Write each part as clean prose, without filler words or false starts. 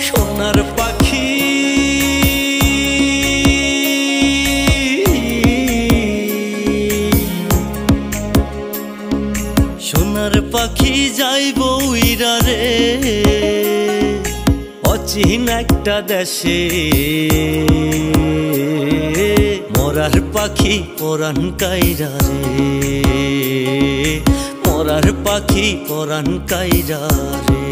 সোনার পাখি সোনার পাখি যাইব উইরা রে অচিন একটা দেশে মরার পাখি পরাণ কাইরা রে মরার পাখি পরাণ কাইরা রে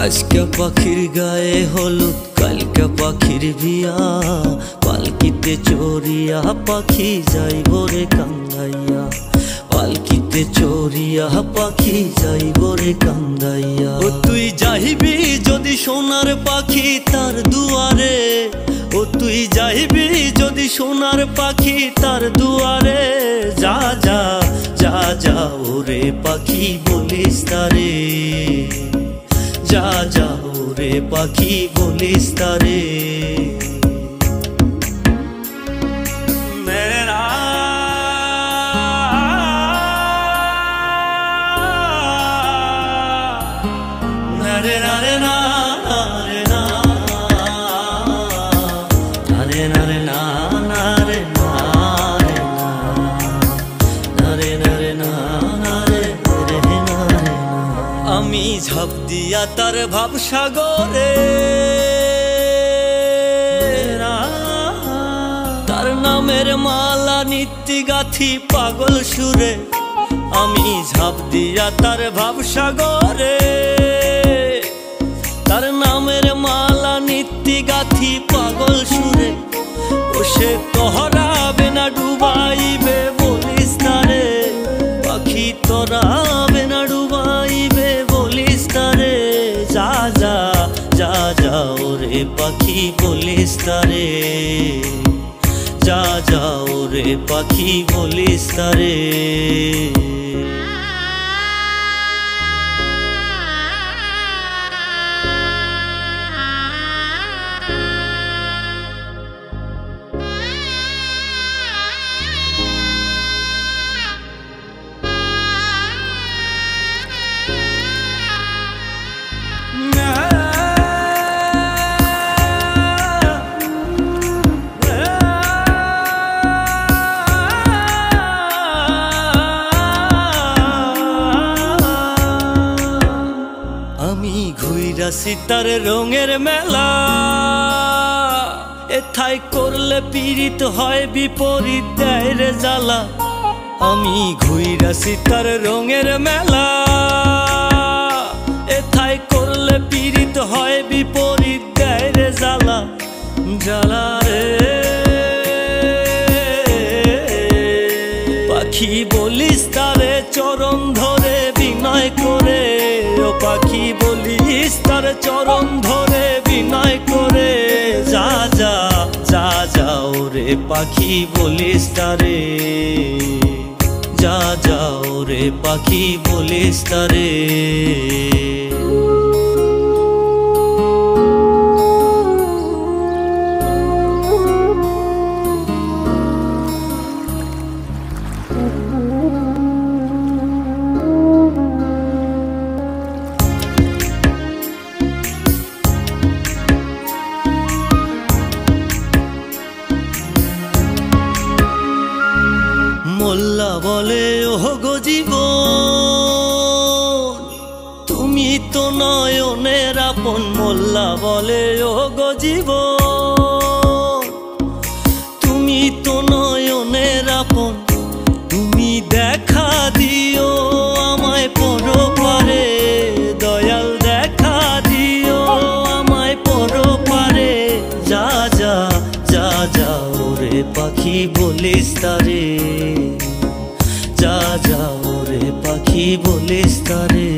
আজকে পাখির গায়ে হলুদ কালকে পাখির বিয়া পালকিতে চড়িয়া পাখি যাইব রে কান্দাইয়া পালকিতে চড়িয়া পাখি যাইব রে কান্দাইয়া ও তুই যাইবি যদি সোনার পাখি তার দুয়ারে ও তুই যাইবি যদি সোনার পাখি তার দুয়ারে যা যা যা যা ওরে পাখি বলিস তারে যা যা ওরে পাখি বলিস তারে আমি ঝাঁপ দিয়া তার ভাবসাগরে তার নামের মালা নিত্যি গাথি পাগল সুরে আমি ঝাঁপ দিয়া তার ভাবসাগরে তার নামের মালা নিত্যি গাথি পাগল সুরে ও সে তোহরাবে না ডুবাইবে বলিস তারে পাখি তোরাবে না ডুবাইবে বলিস তারে যা যা যা যা ওরে পাখি বলিস তারে যা যা ওরে পাখি বলিস তারে সিতার রঙের মেলা এথায় করলে পীড়িত হয় বিপরীত দেয় রে জ্বালা আমি ঘুইরা সিতার রঙের মেলা এথায় করলে পীড়িত হয় বিপরীত দেয় রে জ্বালা জ্বালা রে পাখি বলিস তারে চরণ ধরে বিনয় করে ও পাখি বলিস তার চরণ ধরে বিনয় করে যা যা যা যা ওরে পাখি বলিস তারে যা যা ওরে পাখি বলিস তারে মোল্লা বলে ওহ গো জীবন তুমি তো নয়নের আপন মোল্লা বলে ওহ গো জীবন তুমি তো নয়নের আপন তুমি দেখা দিও আমায় পরপারে দয়াল দেখা দিও আমায় পরপারে যা যা যা যা ওরে পাখি বলিস তারে যা যা ওরে পাখি বলিস তারে।